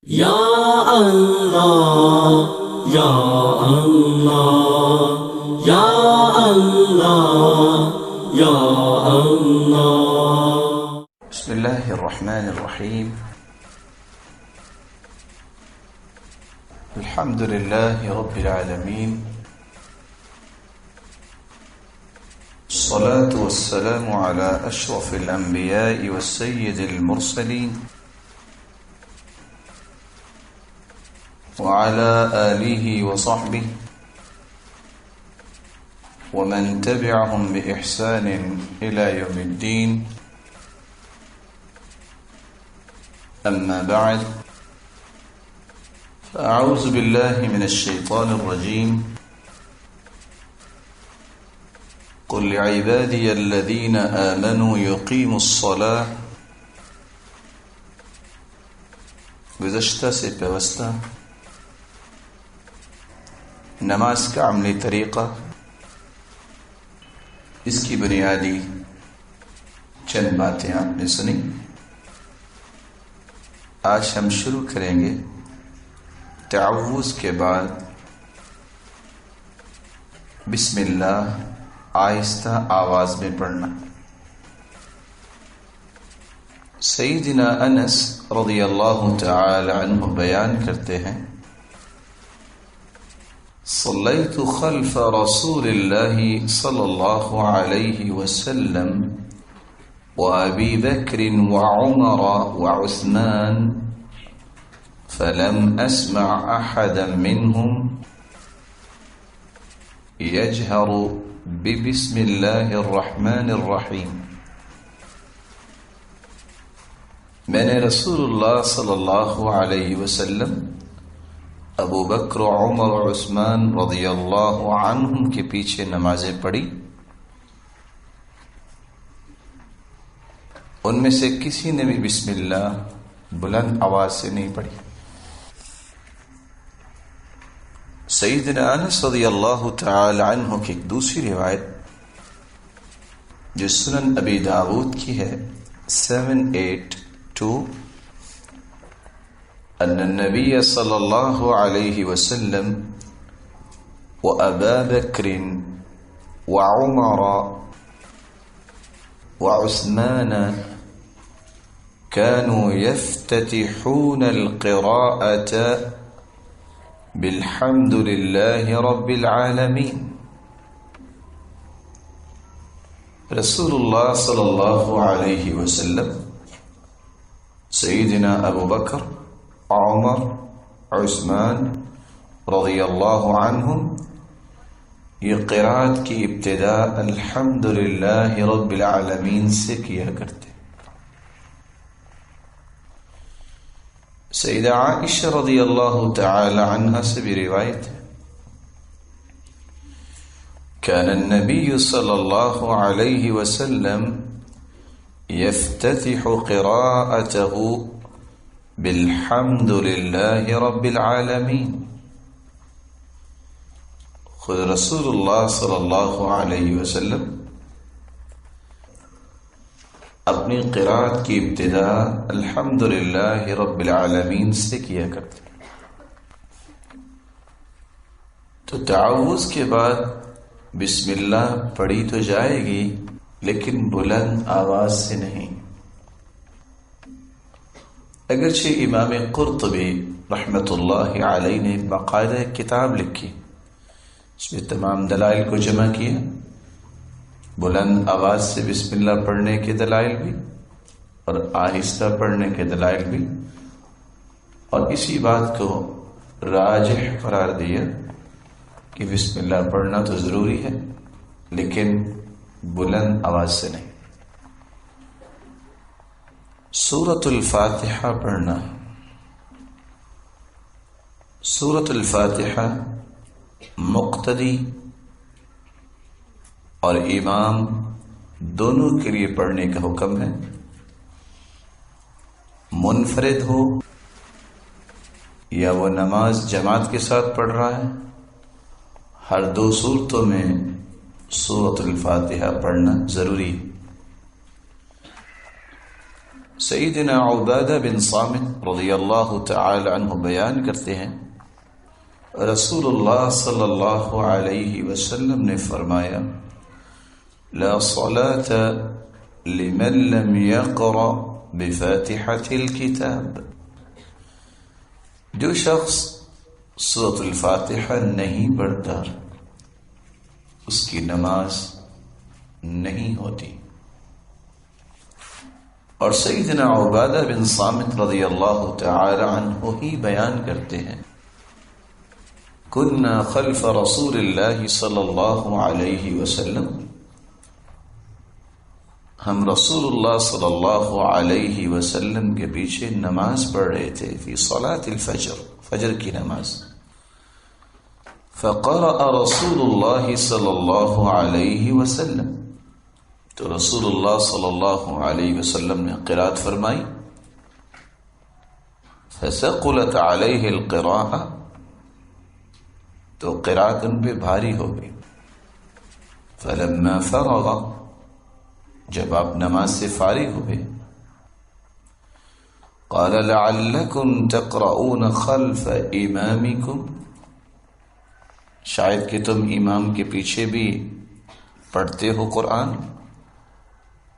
یا اللہ یا اللہ یا اللہ یا اللہ۔ بسم اللہ الرحمن الرحیم، الحمد للہ رب العالمین، الصلاة والسلام على اشرف الانبیاء والسید المرسلین وعلى آلہ وصحبہ ومن تبعهم بإحسان إلى يوم الدين، أما بعد، فأعوذ بالله من الشيطان الرجيم. قل لعبادي الذين آمنوا يقيموا الصلاة. گزشتہ سے پیوستہ نماز کا عملی طریقہ، اس کی بنیادی چند باتیں آپ نے سنی۔ آج ہم شروع کریں گے تعوذ کے بعد بسم اللہ آہستہ آواز میں پڑھنا۔ سیدنا انس رضی اللہ تعالی عنہ بیان کرتے ہیں، صلیت خلف رسول اللہ صلی اللہ علیہ وسلم وابی بکر وعمر وعثمان فلم اسمع احدا منهم يجهر ببسم الله الرحمن الرحیم۔ میں نے رسول اللہ صلی اللہ علیہ وسلم، ابو بکر عمر و عثمان رضی اللہ عنہم کے پیچھے نمازیں پڑھی، ان میں سے کسی نے بھی بسم اللہ بلند آواز سے نہیں پڑھی۔ سیدنا انس رضی اللہ تعالی عنہ کی ایک دوسری روایت جو سنن ابی داود کی ہے 782، ان النبی صلی اللہ علیہ وسلم وابا بکر وعمر وعثمان كانوا يفتتحون القراءة بالحمد لله رب العالمين۔ رسول اللہ صلی اللہ علیہ وسلم، سیدنا ابو بکر، عمر، عثمان رضی اللہ عنہم یہ قرات کی ابتدا الحمد للہ رب العالمین سے کیا کرتے۔ سیدہ عائشہ رضی اللہ تعالی عنہا سے بھی روایت ہے، كان النبي صلی اللہ علیہ وسلم يفتتح قراءته بالحمد للہ رب العالمین۔ خود رسول اللہ صلی اللہ علیہ وسلم اپنی قرات کی ابتدا الحمد للہ رب العالمین سے کیا کرتے۔ تو تعوذ کے بعد بسم اللہ پڑھی تو جائے گی، لیکن بلند آواز سے نہیں۔ اگرچہ امام قرطبی رحمۃ اللہ علیہ نے باقاعدہ کتاب لکھی، اس میں تمام دلائل کو جمع کیا، بلند آواز سے بسم اللہ پڑھنے کے دلائل بھی اور آہستہ پڑھنے کے دلائل بھی، اور اسی بات کو راجح قرار دیا کہ بسم اللہ پڑھنا تو ضروری ہے، لیکن بلند آواز سے نہیں۔ سورۃ الفاتحہ پڑھنا۔ سورۃ الفاتحہ مقتدی اور امام دونوں کے لیے پڑھنے کا حکم ہے، منفرد ہو یا وہ نماز جماعت کے ساتھ پڑھ رہا ہے، ہر دو صورتوں میں سورۃ الفاتحہ پڑھنا ضروری ہے۔ سیدنا عبادہ بن صامت رضی اللہ تعالی عنہ بیان کرتے ہیں رسول اللہ صلی اللہ علیہ وسلم نے فرمایا لا صلاة لمن لم يقرأ بفاتحة الكتاب، جو شخص سورۃ الفاتحہ نہیں پڑھتا اس کی نماز نہیں ہوتی۔ اور سیدنا عبادہ بن صامت رضی اللہ تعالی عنہ ہی بیان کرتے ہیں كنا خلف رسول اللہ صلی اللہ علیہ وسلم، ہم رسول اللہ صلی اللہ علیہ وسلم کے پیچھے نماز پڑھ رہے تھے فی صلاة الفجر، فجر کی نماز۔ فقرأ رسول اللہ صلی اللہ علیہ وسلم، تو رسول اللہ صلی اللہ علیہ وسلم نے قرات فرمائی۔ فثقلت علیہ القراءة، تو قرات ان پہ بھاری ہو گئی۔ فلما فرغ، جب آپ نماز سے فارغ ہوئے، قال لعلکم تقرؤون خلف امامکم، شاید کہ تم امام کے پیچھے بھی پڑھتے ہو قرآن۔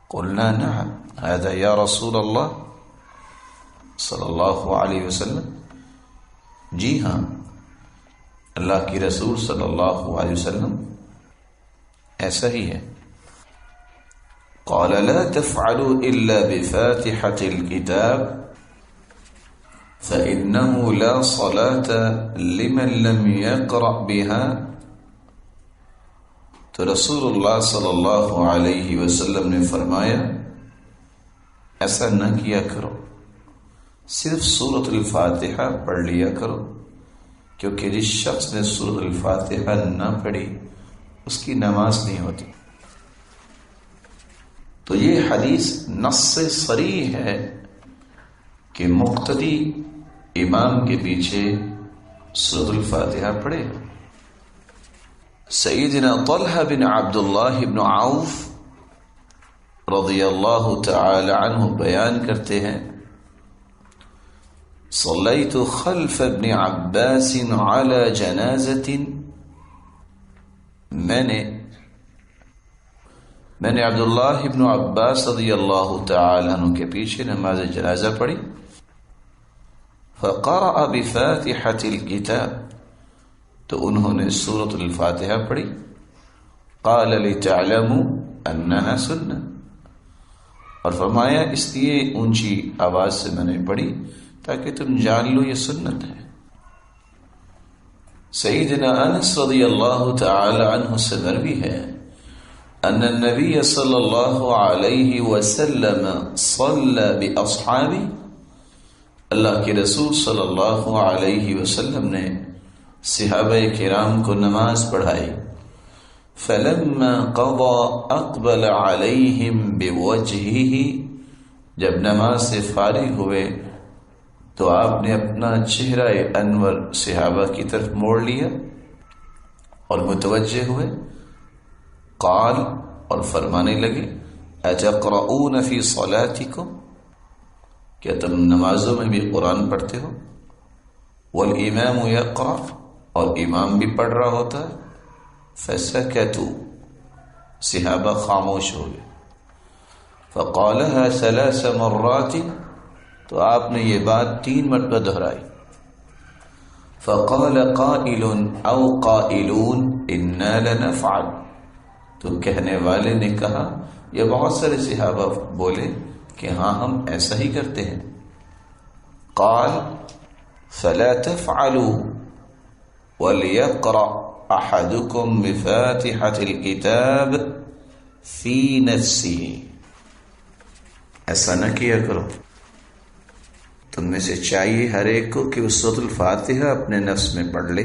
قلنا نعم هذا یا رسول اللہ صلی اللہ علیہ وسلم، جی ہاں اللہ کی رسول صلی اللہ علیہ وسلم ایسا ہی ہے۔ قال لا تفعلوا الا بفاتحة الكتاب فإنه لا صلاة لمن لم يقرأ بها، تو رسول اللہ صلی اللہ علیہ وسلم نے فرمایا ایسا نہ کیا کرو، صرف سورۃ الفاتحہ پڑھ لیا کرو، کیونکہ جس شخص نے سورۃ الفاتحہ نہ پڑھی اس کی نماز نہیں ہوتی۔ تو یہ حدیث نص صریح ہے کہ مقتدی امام کے پیچھے سورۃ الفاتحہ پڑھے۔ سیدنا طلحہ بن عبداللہ بن عوف رضی اللہ تعالی عنہ بیان کرتے ہیں صلیت خلف ابن عباس على جنازۃ، میں نے عبداللہ بن عباس رضی اللہ تعالی عنہ کے پیچھے نماز جنازہ پڑھی۔ فقرأ بفاتحة الكتاب، تو انہوں نے سورۃ الفاتحہ پڑھی۔ قال لتعلموا انها سنہ، اور فرمایا اس لیے اونچی آواز سے میں نے پڑھی تاکہ تم جان لو یہ سنت ہے۔ سیدنا انس رضی اللہ تعالی عنہ سے مروی ہے ان النبی صلی اللہ علیہ وسلم صلی باصحابہ، اللہ کے رسول صلی اللہ علیہ وسلم نے صحابہ کرام کو نماز پڑھائی۔ فلما قضى اقبل علیہم بوجہہ، جب نماز سے فارغ ہوئے تو آپ نے اپنا چہرہ انور صحابہ کی طرف موڑ لیا اور متوجہ ہوئے۔ قال، اور فرمانے لگے اتقرؤون فی صلاتکم، کیا تم نمازوں میں بھی قرآن پڑھتے ہو؟ والامام یقرأ، اور امام بھی پڑھ رہا ہوتا ہے۔ فسکتوا، صحابہ خاموش ہو گئے۔ فقالها 3 مرات، تو آپ نے یہ بات 3 مرتبہ دہرائی۔ فقال قائل او قائلون انا لنفعل، تو کہنے والے نے کہا، یہ بہت سارے صحابہ بولے کہ ہاں ہم ایسا ہی کرتے ہیں۔ قال فلا تفعلوا وليقرأ احدكم بفاتحة الكتاب في نفسه، ایسا نہ کیا کرو، تم میں سے چاہیے ہر ایک کو کہ وہ سورۃ الفاتحہ اپنے نفس میں پڑھ لے۔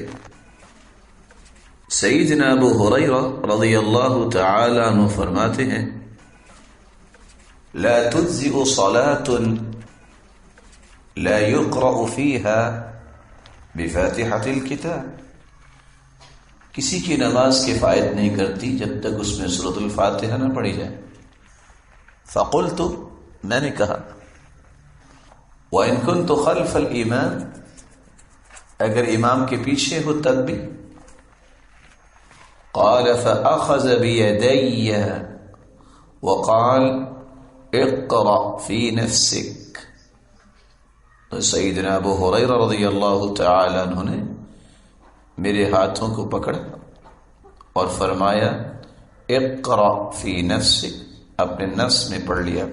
سیدنا ابو ہریرہ رضی اللہ تعالی عنہ فرماتے ہیں لا تجزئ صلاة لا يقرأ فيها بفاتحة الكتاب، کسی کی نماز کفایت نہیں کرتی جب تک اس میں سورۃ الفاتحہ نہ پڑھی جائے۔ فقلت، میں نے کہا وَإِن كُنْتُ خَلْفَ الْإِمَامِ، اگر امام کے پیچھے ہو تب بھی. قال فأخذ بيدي وقال اقرأ في نفسك، تو سیدنا ابو ہریرہ رضی اللہ تعالی عنہ نے میرے ہاتھوں کو پکڑا اور فرمایا اقرأ فی نفسک، اپنے نفس میں پڑھ لیا.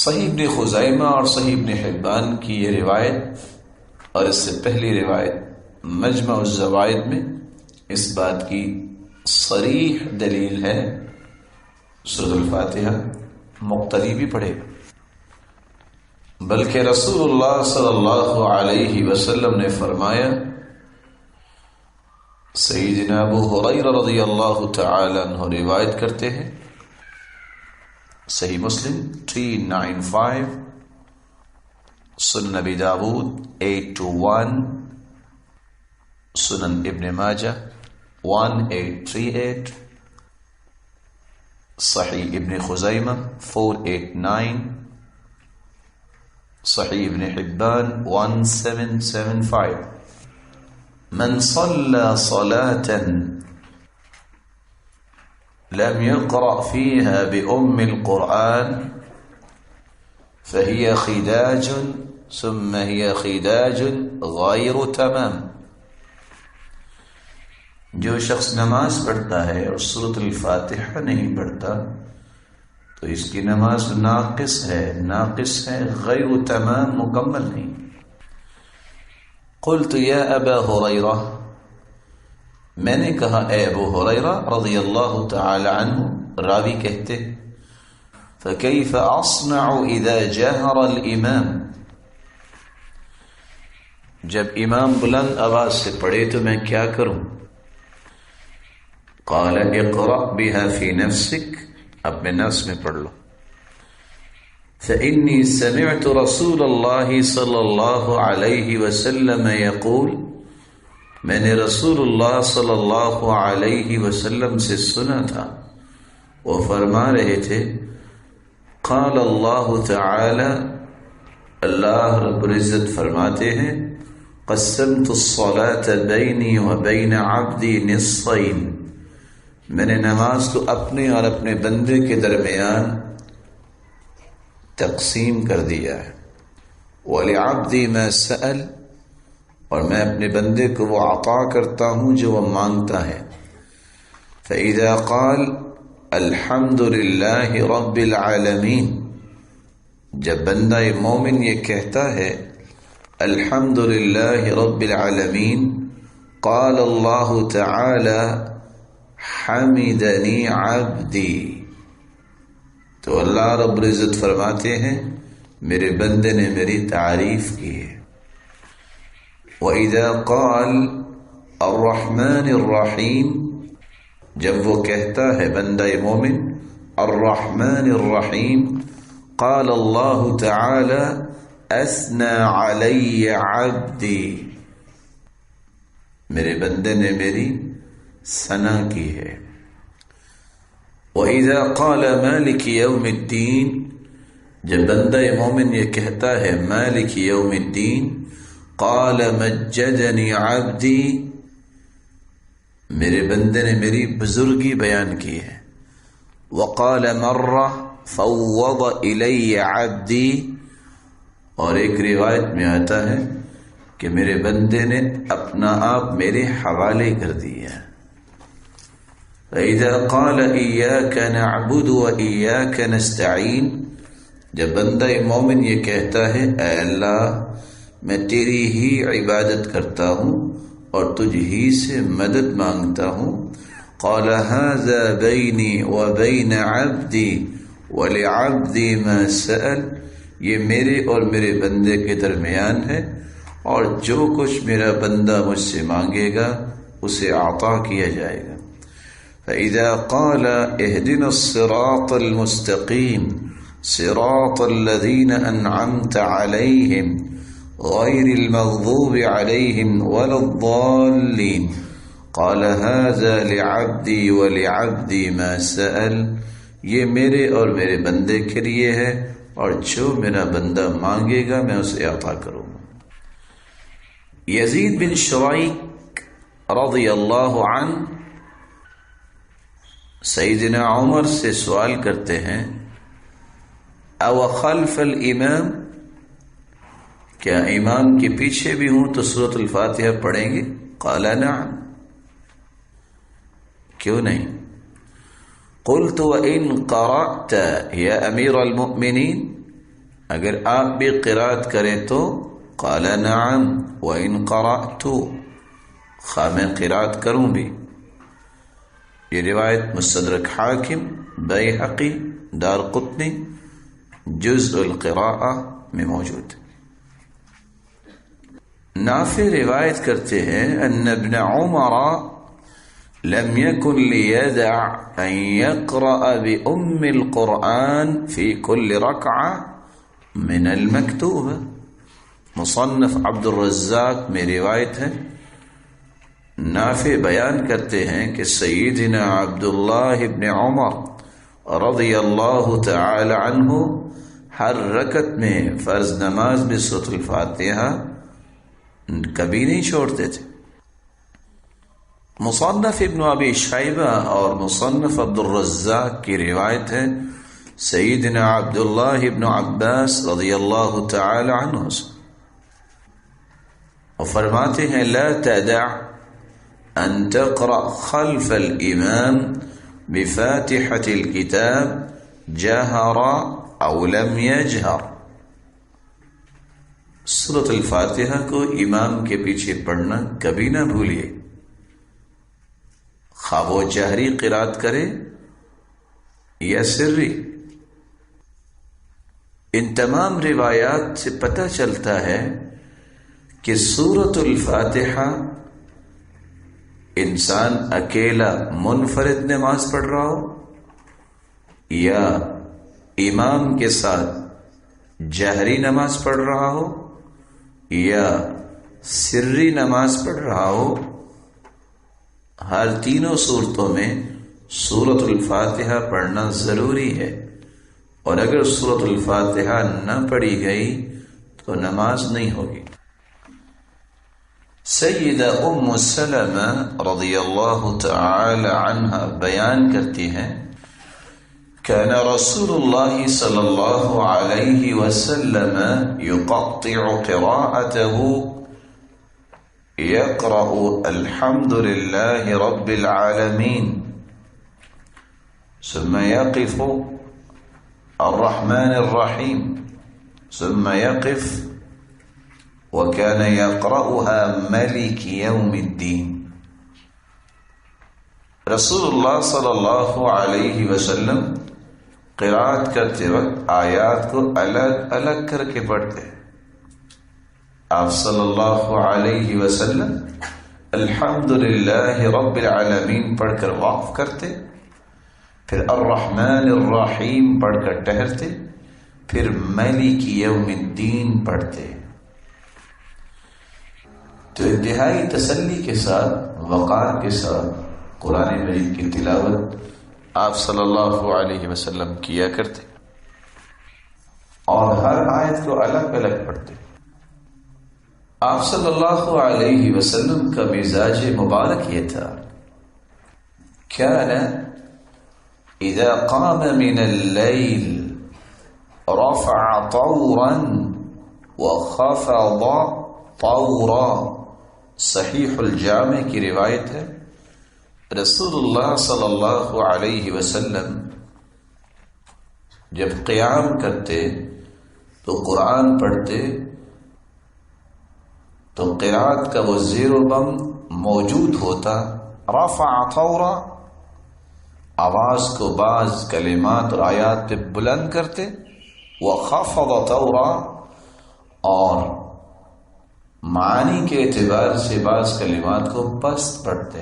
صحیح ابن خزیمہ اور صحیح ابن حبان کی یہ روایت اور اس سے پہلی روایت مجمع الزوائد میں اس بات کی صریح دلیل ہے سورۃ الفاتحہ مقتدی بھی پڑھے گا. بلکہ رسول اللہ صلی اللہ علیہ وسلم نے فرمایا، سیدنا ابو ہریرہ رضی اللہ تعالی عنہ روایت کرتے ہیں، صحیح مسلم 395، سنن ابی داود 821، سنن ابن ماجہ 1838، صحیح ابن خزیمہ 489، صحیح ابن حبان 1775. من صلى صلاة لم يقرأ فيها بأم القرآن فهي خداج ثم هي خداج غير تمام. جو شخص نماز پڑھتا ہے اور سورۃ الفاتحہ نہیں پڑھتا تو اس کی نماز ناقص ہے غیر تمام، مکمل نہیں. قلت یا ابا ہریرہ، میں نے کہا اے ابو ہریرہ رضی اللہ تعالی عنہ، راوی کہتے فکیف اصنع اذا جہر الامام، جب امام بلند آواز سے پڑھے تو میں کیا کروں؟ قال اقرأ بها في نفسك، اپنے نفس میں پڑھ لو. فإني سمعت رسول الله صلی اللہ علیہ وسلم يقول، میں نے رسول اللہ صلی اللہ علیہ وسلم سے سنا تھا وہ فرما رہے تھے، قال اللہ تعالی، اللہ رب العزت فرماتے ہیں، قسمت الصلاة بینی وبین عبدی نصفین، میں نے نماز کو اپنے اور اپنے بندے کے درمیان تقسیم کر دیا ہے. وَلِعَبْدِي مَا سَأَلَ، اور میں اپنے بندے کو وہ عطا کرتا ہوں جو وہ مانگتا ہے. فَإِذَا قَالَ الْحَمْدُ لِلَّهِ رَبِّ الْعَالَمِينَ، جب بندہ مومن یہ کہتا ہے الحمد للہ رب العالمین، قال اللہ تعالی حمدنی عبدی، تو اللہ رب العزت فرماتے ہیں میرے بندے نے میری تعریف کی ہے. وَإِذَا قَالَ الرحمن الرحیم، جب وہ کہتا ہے بندہ مومن الرحمن الرحیم، قال اللہ تعالی اثنى علی عبدی، میرے بندے نے میری ثنا کی ہے. وَإِذَا قَالَ مَالِكِ يَوْمِ الدِّينِ، جب بندہ مومن یہ کہتا ہے مالک یوم الدین، قال مجدنی عبدی، میرے بندے نے میری بزرگی بیان کی ہے. وقال مرہ فوض الی عبدی، اور ایک روایت میں آتا ہے کہ میرے بندے نے اپنا آپ میرے حوالے کر دیا. فَإِذَا قَالَ إِيَّاكَ نَعْبُدُ وَإِيَّاكَ نَسْتَعِينُ، جب بندہ مومن یہ کہتا ہے اے اللہ میں تیری ہی عبادت کرتا ہوں اور تجھ ہی سے مدد مانگتا ہوں، قال هَذَا بَيْنِي وَبَيْنَ عَبْدِي وَلِعَبْدِي مَا سَأَلَ، یہ میرے اور میرے بندے کے درمیان ہے اور جو کچھ میرا بندہ مجھ سے مانگے گا اسے عطا کیا جائے گا. فَإِذَا قَالَ اهْدِنَا الصِّرَاطَ الْمُسْتَقِيمَ صِرَاطَ الَّذِينَ أَنْعَمْتَ عَلَيْهِمْ غَيْرِ الْمَغْضُوبِ عَلَيْهِمْ وَلَا الضَّالِّينَ قَالَ هَذَا لِعَبْدِي وَلِعَبْدِي مَا سَأَلَ، یہ میرے اور میرے بندے کے لیے ہے اور جو میرا بندہ مانگے گا میں اسے عطا کروں گا۔ یزید بن شریک رضی اللہ عنہ سیدنا عمر سے سوال کرتے ہیں، او خلف الامام، کیا امام کے پیچھے بھی ہوں تو سورۃ الفاتحہ پڑھیں گے؟ قال نعم، کیوں نہیں؟ قلت وإن قرأت یا امیر المؤمنین، اگر آپ بھی قرأت کریں تو؟ قال نعم وإن قرأت، خواہ میں قرأت کروں بھی۔ یہ روایت مستدرک حاکم، بیہقی، دارقطنی، جزء القراءہ میں موجود ہے۔ نافع روایت کرتے ہیں ان ابن عمر لم يكن ليدع ان يقرأ بأم القرآن في كل ركعة من المكتوبة۔ مصنف عبد الرزاق میں روایت ہے، نافع بیان کرتے ہیں کہ سیدنا عبداللہ ابن عمر رضی اللہ تعالی عنہ ہر رکعت میں فرض نماز میں سورۃ الفاتحہ کبھی نہیں چھوڑتے تھے۔ مصنف ابن ابی شیبہ اور مصنف عبد الرزاق کی روایت ہے سیدنا عبداللہ ابن عباس رضی اللہ تعالی عنہ سے، اور فرماتے ہیں لا تدع ان تقرأ خلف الامام بفاتحة الكتاب جهر او لم يجهر، سورۃ الفاتحہ کو امام کے پیچھے پڑھنا کبھی نہ بھولیے، خواہ وہ جہری قرات کرے یا سری۔ ان تمام روایات سے پتہ چلتا ہے کہ سورۃ الفاتحہ انسان اکیلا منفرد نماز پڑھ رہا ہو یا امام کے ساتھ جہری نماز پڑھ رہا ہو یا سری نماز پڑھ رہا ہو، ہر تینوں صورتوں میں سورۃ الفاتحہ پڑھنا ضروری ہے، اور اگر سورۃ الفاتحہ نہ پڑھی گئی تو نماز نہیں ہوگی۔ سیدہ ام سلمہ رضی اللہ تعالی عنہ بیان کرتی ہیں كان رسول الله صلى الله عليه وسلم يقطع قراءته يقرأ الحمد لله رب العالمين ثم يقف الرحمن الرحيم ثم يقف وكان يقرأها ملك يوم الدين۔ رسول اللہ صلی اللہ علیہ وسلم قرأت کرتے وقت آیات کو الگ الگ کر کے پڑھتے۔ آپ صلی اللہ علیہ وسلم الحمدللہ رب العالمین پڑھ کر وقف کرتے، پھر الرحمن الرحیم پڑھ کر ٹہرتے، پھر مالک یوم الدین پڑھتے۔ تو انتہائی تسلی کے ساتھ، وقار کے ساتھ قرآن مجید کی تلاوت آپ صلی اللہ علیہ وسلم کیا کرتے، اور ہر آیت کو الگ الگ پڑھتے۔ آپ صلی اللہ علیہ وسلم کا مزاج مبارک یہ تھا، كان اذا قام من الليل رفع طورا وخفض طورا۔ صحیح الجامع کی روایت ہے، رسول اللہ صلی اللہ علیہ وسلم جب قیام کرتے تو قرآن پڑھتے تو قرات کا وہ زیر و بم موجود ہوتا، رفع طورا، آواز کو بعض کلمات اور آیات پہ بلند کرتے، وخفض طورا، اور معانی کے اعتبار سے بعض کلمات کو پست پڑھتے۔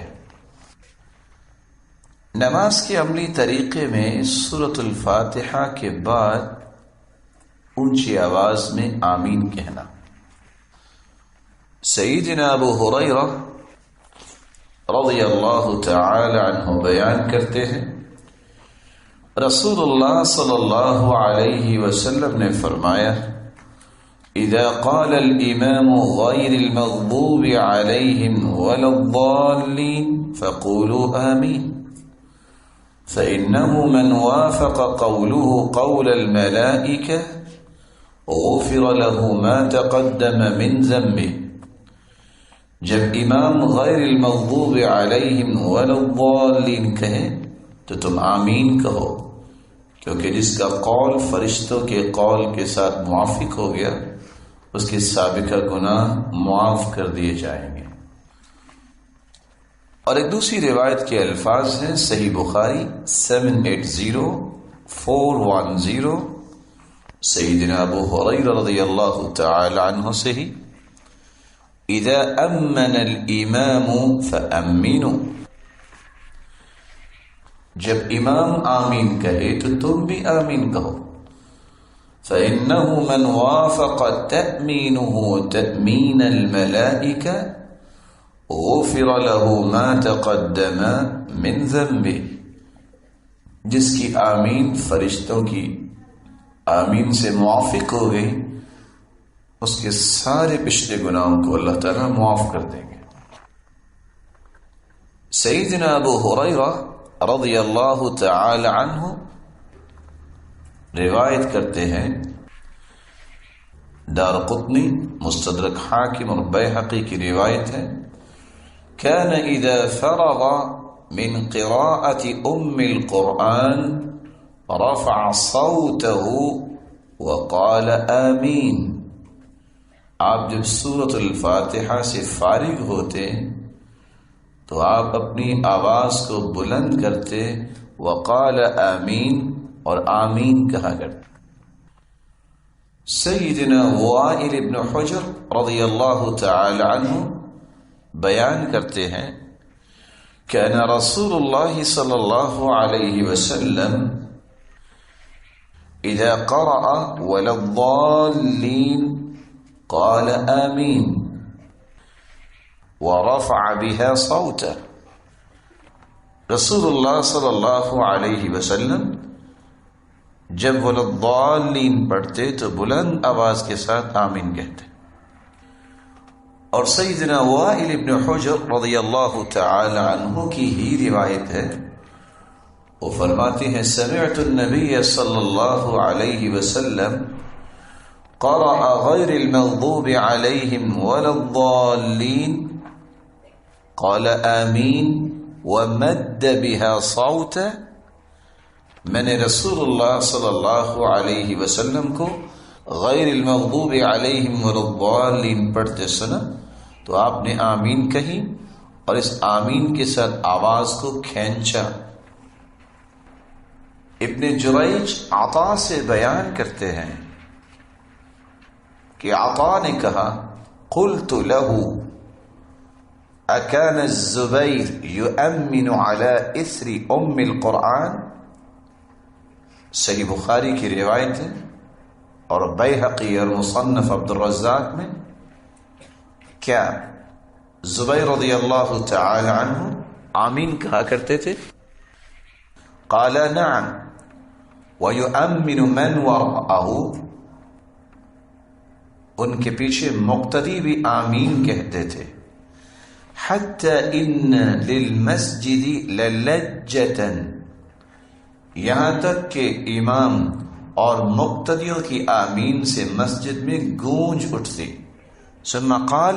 نماز کے عملی طریقے میں سورۃ الفاتحہ کے بعد اونچی آواز میں آمین کہنا۔ سیدنا ابو ہریرہ رضی اللہ تعالی عنہ بیان کرتے ہیں رسول اللہ صلی اللہ علیہ وسلم نے فرمایا اذا قال الامام غیر المغضوب علیہم ولا الضالین فقولوا آمین فإنه من وافق قوله قول الملائكة غفر له ما تقدم من ذنبه. جب امام غیر المغضوب علیہم ولا الضالین کہیں تو تم آمین کہو، کیونکہ جس کا قول فرشتوں کے قول کے ساتھ موافق ہو گیا اس کے سابقہ گناہ معاف کر دیے جائیں گے. اور ایک دوسری روایت کے الفاظ ہیں صحیح بخاری 780410 سیدنا ابو ہریرہ رضی اللہ تعالی عنہ سے ہی اذا امن الامام فامنوا، جب امام آمین کہے تو تم بھی آمین کہو. فإنه من وافق تأمينه تأمين الملائكة غفر له ما تقدم من ذنبه، جس کی آمین فرشتوں کی آمین سے موافق ہو گئی اس کے سارے پچھلے گناہوں کو اللہ تعالیٰ معاف کر دیں گے. سیدنا ابو ہریرہ رضی اللہ تعالی عنہ روایت کرتے ہیں، دارقطنی، مستدرک حاکم اور بیہقی کی روایت ہے، كان اذا فرغ من قراءة القرآن رفع صوته وقال آمین. آپ جب سورۃ الفاتحہ سے فارغ ہوتے تو آپ اپنی آواز کو بلند کرتے، وقال آمین، اور آمین کہا کرتے. سیدنا وائل ابن حجر رضی اللہ تعالی عنہ بیان کرتے ہیں كان رسول اللہ صلی اللہ علیہ وسلم اذا قرأ ولا الضالین قال آمین ورفع بها صوته. رسول اللہ صلی اللہ علیہ وسلم جب وللضالین پڑھتے تو بلند آواز کے ساتھ آمین کہتے. اور سیدنا وائل ابن حجر رضی اللہ تعالی عنہ کی ہی روایت ہے، وہ فرماتے ہیں سمعت النبی صلی اللہ علیہ وسلم قرأ غیر المغضوب علیہم ولا الضالین قال آمین ومد بها صوته. میں نے رسول اللہ صلی اللہ علیہ وسلم کو غیر المغضوب علیہم ولا الضالین پڑھتے سنا تو آپ نے آمین کہی اور اس آمین کے ساتھ آواز کو کھینچا. ابن جریج عطا سے بیان کرتے ہیں کہ عطا نے کہا قلت له اکان الزبیر یؤمن علی اثر ام القرآن. صحیح بخاری کی روایت ہے اور بیہقی اور مصنف عبد الرزاق میں، کیا زبیر رضی اللہ تعالی عنہ آمین کہا کرتے تھے؟ قال نعم وَيُؤَمِّنُ مَنْ وَرَأَهُ، ان کے پیچھے مقتدی بھی آمین کہتے تھے. حَتَّى إِنَّ لِلْمَسْجِدِ لَلَجَّةً، یہاں تک کہ امام اور مقتدیوں کی آمین سے مسجد میں گونج اٹھتی. ثم قال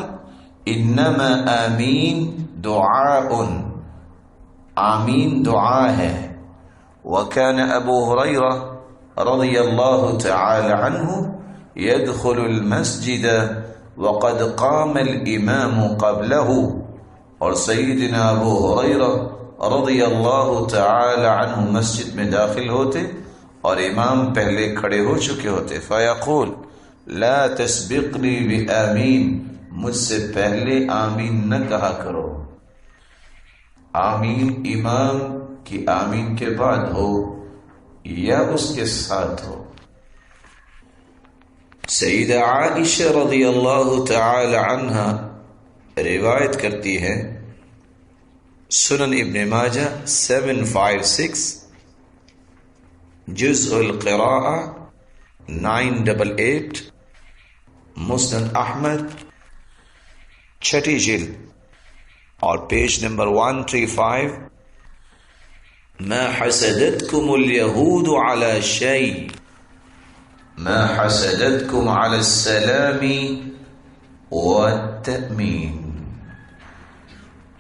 انما آمین دعاء، آمین دعا ہے. وكان ابو ہریرہ رضی اللہ تعالی عنہ يدخل المسجد وقد قام الامام قبله، اور سیدنا ابو ہریرہ رضی اللہ تعالی عنہ مسجد میں داخل ہوتے اور امام پہلے کھڑے ہو چکے ہوتے. فیقول لا تسبقنی بآمین، مجھ سے پہلے آمین نہ کہا کرو. آمین امام کی آمین کے بعد ہو یا اس کے ساتھ ہو. سیدہ عائشہ رضی اللہ تعالی عنہا روایت کرتی ہے، سنن ابن ماجہ 756 جزء القراءة 988 مسند احمد چھٹی جلد اور پیج نمبر 135 ما حسدتكم اليهود على شيء ما حسدتكم على السلام والتأمین.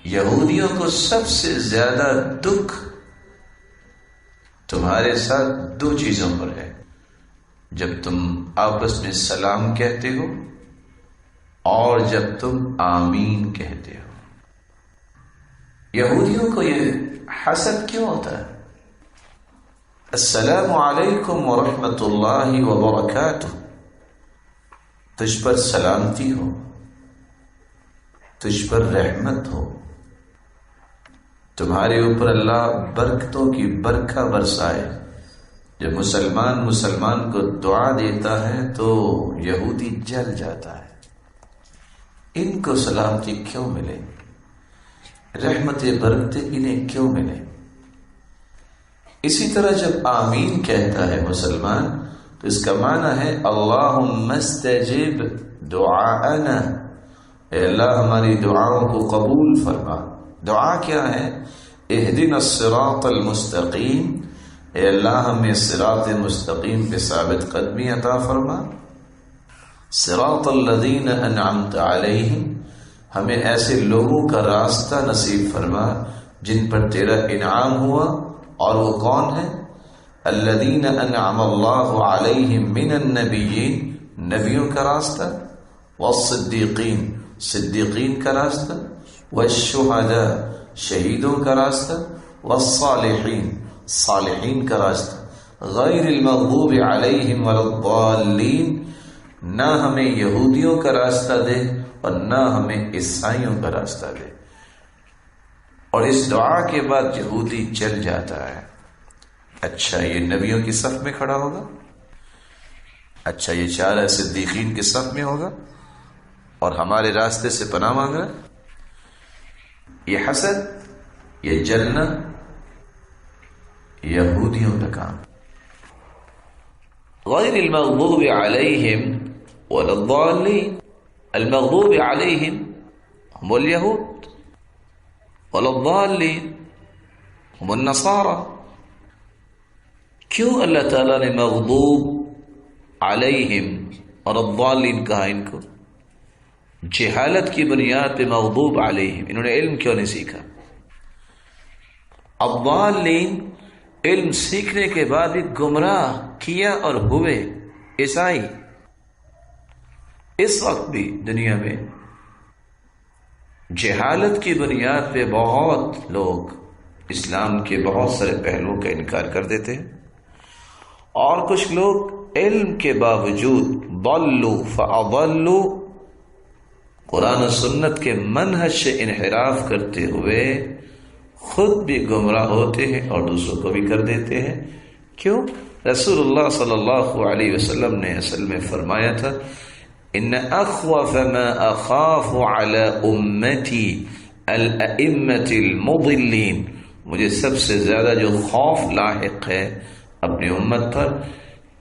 یہودیوں کو سب سے زیادہ دکھ تمہارے ساتھ دو چیزوں پر ہے، جب تم آپس میں سلام کہتے ہو اور جب تم آمین کہتے ہو. یہودیوں کو یہ حسد کیوں ہوتا ہے؟ السلام علیکم ورحمۃ اللہ وبرکاتہ، تجھ پر سلامتی ہو، تجھ پر رحمت ہو، تمہارے اوپر اللہ برکتوں کی برکھا برسائے. جب مسلمان کو دعا دیتا ہے تو یہودی جل جاتا ہے. ان کو سلامتی کیوں ملے، رحمت برکتیں انہیں کیوں ملے؟ اسی طرح جب آمین کہتا ہے مسلمان تو اس کا معنی ہے اللہم استجب دعاءنا، اے اللہ ہماری دعاؤں کو قبول فرما. دعا کیا ہے؟ اہدنا الصراط المستقیم، اے اللہ ہمیں صراط مستقیم پہ ثابت قدمی عطا فرما. صراط الذین انعمت علیہم، ہمیں ایسے لوگوں کا راستہ نصیب فرما جن پر تیرا انعام ہوا. اور وہ کون ہے؟ الذین انعم اللہ علیہم من النبیین، نبیوں کا راستہ، والصدیقین، صدیقین کا راستہ، والشہداء، شہیدوں کا راستہ، والصالحین، صالحین کا راستہ. غیر المغضوب علیہم ولا الضالین، نہ ہمیں یہودیوں کا راستہ دے اور نہ ہمیں عیسائیوں کا راستہ دے. اور اس دعا کے بعد یہودی چل جاتا ہے. اچھا یہ نبیوں کی صف میں کھڑا ہوگا، اچھا یہ چارہ صدیقین کے صف میں ہوگا اور ہمارے راستے سے پناہ مانگ رہا ہے. یہ حسد، یہ جلنا یہودیوں کا کام. غیر المغضوب علیہم ولا الضالین، المغضوب علیہم هم اليهود ولا الضالین هم النصارى. کیوں اللہ تعالیٰ نے مغضوب علیہم اور الضالین کہا ان کو؟ جہالت کی بنیاد پہ مغضوب علیہم، انہوں نے علم کیوں نہیں سیکھا. الضالین علم سیکھنے کے بعد بھی گمراہ کیا اور ہوئے عیسائی. اس وقت بھی دنیا میں جہالت کی بنیاد پہ بہت لوگ اسلام کے بہت سارے پہلوؤں کا انکار کر دیتے ہیں، اور کچھ لوگ علم کے باوجود ضلوا فاضلوا، قرآن و سنت کے منہج سے انحراف کرتے ہوئے خود بھی گمراہ ہوتے ہیں اور دوسروں کو بھی کر دیتے ہیں. کیوں؟ رسول اللہ صلی اللہ علیہ وسلم نے اصل میں فرمایا تھا ان اخوف ما اخاف على امتی الائمة المضلین، مجھے سب سے زیادہ جو خوف لاحق ہے اپنی امت پر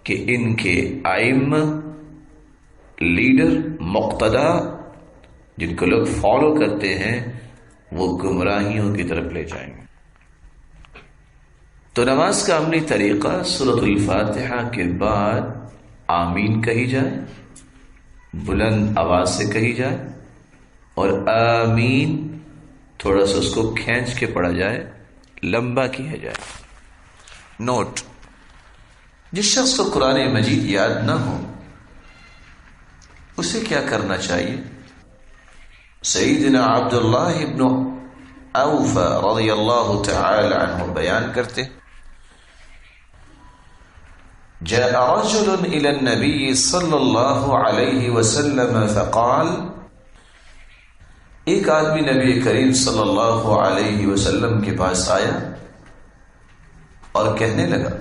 کہ ان کے ائمہ، لیڈر، مقتدا، جن کو لوگ فالو کرتے ہیں، وہ گمراہیوں کی طرف لے جائیں گے. تو نماز کا عملی طریقہ سورۃ الفاتحہ کے بعد آمین کہی جائے، بلند آواز سے کہی جائے، اور آمین تھوڑا سا اس کو کھینچ کے پڑھا جائے، لمبا کیا جائے. نوٹ: جس شخص کو قرآن مجید یاد نہ ہو اسے کیا کرنا چاہیے؟ سیدنا عبداللہ ابن اوف رضی اللہ تعالی عنہ بیان کرتے جاء رجل الى النبي صلی اللہ علیہ وسلم فقال، ایک آدمی نبی کریم صلی اللہ علیہ وسلم کے پاس آیا اور کہنے لگا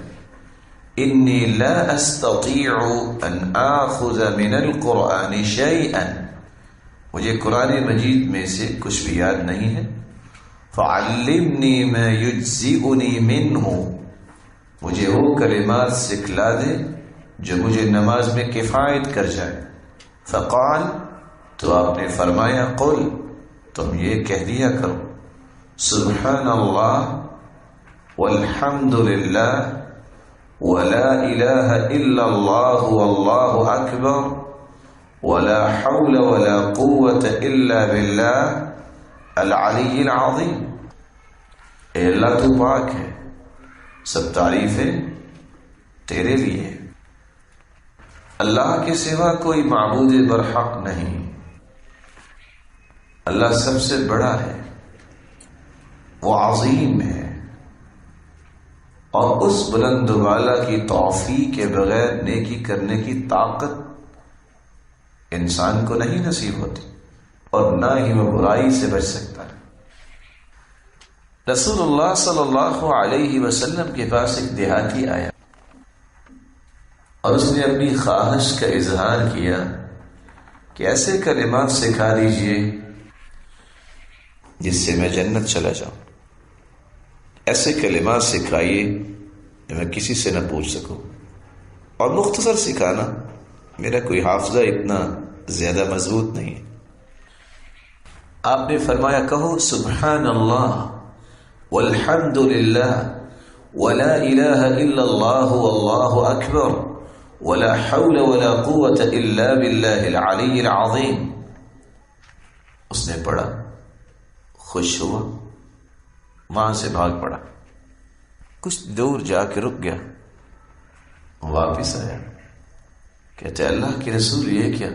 انی لا استطيع ان آخذ من القرآن شيئا، مجھے قرآن مجید میں سے کچھ بھی یاد نہیں ہے. فعلمنی ما یجزئنی منہ، مجھے وہ کلمات سکھلا دے جو مجھے نماز میں کفایت کر جائے۔ فقال، تو آپ نے فرمایا، قل، تم یہ کہہ دیا کرو، سبحان اللہ والحمد للہ ولا الہ الا اللہ واللہ اکبر ولا حول ولا قوة الا باللہ العلی العظیم۔ اے اللہ تو پاک ہے، سب تعریفیں تیرے لیے، اللہ کے سوا کوئی معبود برحق نہیں، اللہ سب سے بڑا ہے، وہ عظیم ہے، اور اس بلند والا کی توفیق کے بغیر نیکی کرنے کی طاقت انسان کو نہیں نصیب ہوتی، اور نہ ہی وہ برائی سے بچ سکتا ہے۔ رسول اللہ صلی اللہ علیہ وسلم کے پاس ایک دیہاتی آیا اور اس نے اپنی خواہش کا اظہار کیا کہ ایسے کلمات سکھا دیجئے جس سے میں جنت چلا جاؤں، ایسے کلمات سکھائیے جو میں کسی سے نہ پوچھ سکوں، اور مختصر سکھانا، میرا کوئی حافظہ اتنا زیادہ مضبوط نہیں ہے۔ آپ نے فرمایا، کہو سبحان اللہ والحمد للہ ولا الہ الا اللہ واللہ اکبر ولا حول ولا قوة الا باللہ العلی العظیم۔ اس نے پڑھا، خوش ہوا، وہاں سے بھاگ پڑا، کچھ دور جا کے رک گیا، واپس آیا، کہتے اللہ کے رسول یہ کیا؟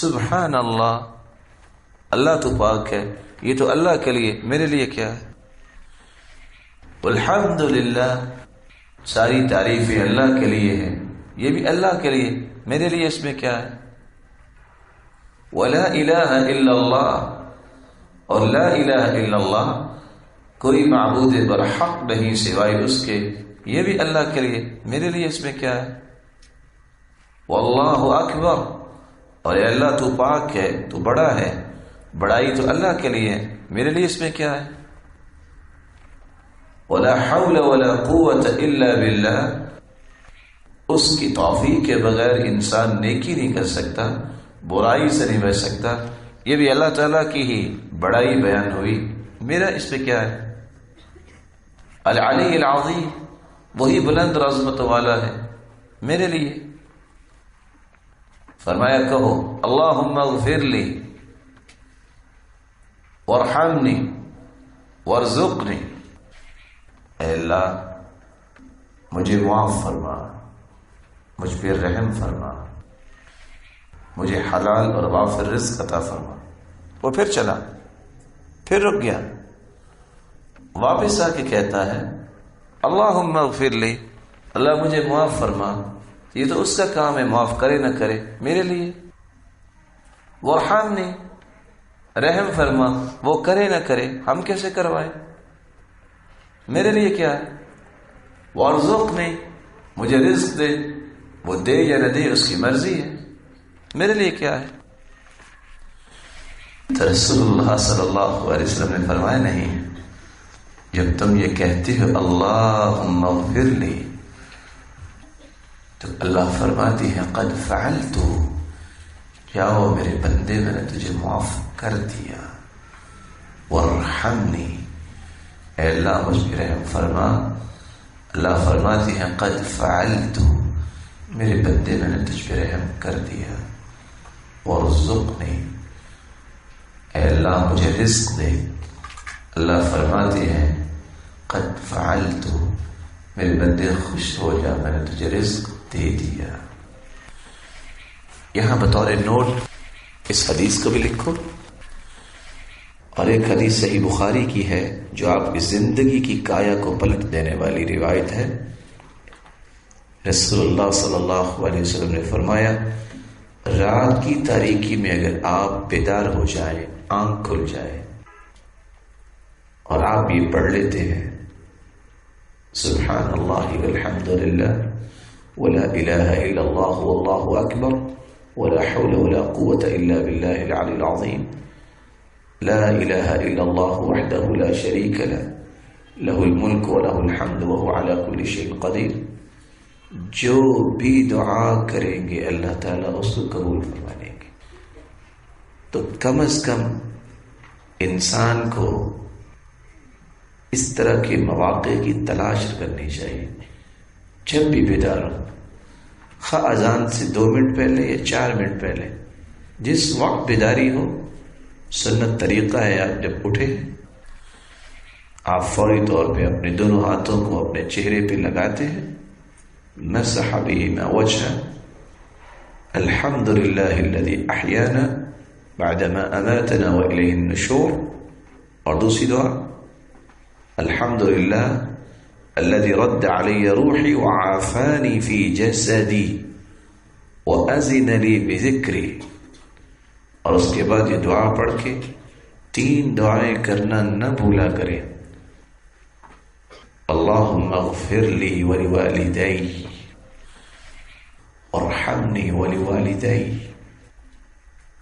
سبحان اللہ، اللہ تو پاک ہے، یہ تو اللہ کے لیے، میرے لیے کیا ہے؟ الحمد للہ، ساری تعریفیں اللہ کے لیے ہیں، یہ بھی اللہ کے لیے، میرے لیے اس میں کیا ہے؟ ولا الہ الا اللہ، اور لا الہ الا اللہ، کوئی معبود برحق نہیں سوائے اس کے، یہ بھی اللہ کے لیے، میرے لیے اس میں کیا ہے؟ واللہ اکبر، اور اے اللہ تو پاک ہے، تو بڑا ہے، بڑائی تو اللہ کے لیے ہے، میرے لیے اس میں کیا ہے؟ ولا حول ولا قوة الا باللہ، اس کی توفیق کے بغیر انسان نیکی نہیں کر سکتا، برائی سے نہیں بچ سکتا، یہ بھی اللہ تعالیٰ کی ہی بڑائی بیان ہوئی، میرا اس پہ کیا ہے؟ العلی العظیم، وہی بلند عظمت والا ہے، میرے لیے۔ فرمایا کہو اللہم اغفر لی وارحمنی وارزقنی، اے اللہ مجھے معاف فرما، مجھ پر رحم فرما، مجھے حلال اور وافر رزق عطا فرما۔ وہ پھر چلا، پھر رک گیا، واپس آ کے کہتا ہے اللہم اغفر لی، اللہ مجھے معاف فرما، یہ تو اس کا کام ہے، معاف کرے نہ کرے، میرے لیے۔ وارحمنی، رحم فرما، وہ کرے نہ کرے، ہم کیسے کروائیں، میرے لیے کیا ہے؟ وارزقنی، مجھے رزق دے، وہ دے یا نہ دے اس کی مرضی ہے، میرے لیے کیا ہے؟ تو رسول اللہ صلی اللہ علیہ وسلم نے فرمایا، نہیں، جب تم یہ کہتے ہو اللہم اغفر لی، تو اللہ فرماتی ہے قد فعلت، جاؤ میرے بندے، میں نے تجھے معاف کر دیا۔ وارحمنی، اے اللہ مجھ پہ رحم فرما، اللہ فرماتی ہے قد فعلت، میرے بندے میں نے تجھ پہ رحم کر دیا۔ وارزقنی، اے اللہ مجھے رزق دے، اللہ فرماتی ہے قد فعلت، میرے بندے خوش ہو جا، میں نے تجھے رزق دے دیا۔ یہاں بطور نوٹ اس حدیث کو بھی لکھو، اور ایک حدیث صحیح بخاری کی ہے جو آپ کی زندگی کی کایا کو پلٹ دینے والی روایت ہے۔ رسول اللہ صلی اللہ علیہ وسلم نے فرمایا، رات کی تاریکی میں اگر آپ بیدار ہو جائیں، آنکھ کھل جائے، اور آپ یہ پڑھ لیتے ہیں سبحان اللہ والحمد للہ ولا الہ الا اللہ واللہ اکبر ولا حول ولا قوة الا باللہ العلی العظیم، لا الہ الا اللہ وحدہ لا شریک له لہ الملک ولہ الحمد وہو علی کل شیء قدیر، جو بھی دعا کریں گے اللہ تعالیٰ اس کو قبول فرما لیں گے۔ تو کم از کم انسان کو اس طرح کے مواقع کی تلاش کرنی چاہیے، جب بھی بیدار ہو، خواہ اذان سے 2 منٹ پہلے یا 4 منٹ پہلے، جس وقت بیداری ہو، سنت طریقہ ہے آپ جب اٹھے آپ فوری طور پہ اپنے دونوں ہاتھوں کو اپنے چہرے پہ لگاتے ہیں، مسح بهما وجهه الحمد للہ الذی احیانا بعدما اماتنا والیہ النشور، اور دوسری دعا الحمد للہ الذي رد علی روحی وعافانی فی جسدی وأذن لی بذکری، اور اس کے بعد یہ دعا پڑھ کے 3 دعائیں کرنا نہ بھولا کریں، اللہم اغفر لی ولوالدی ارحمنی ولوالدی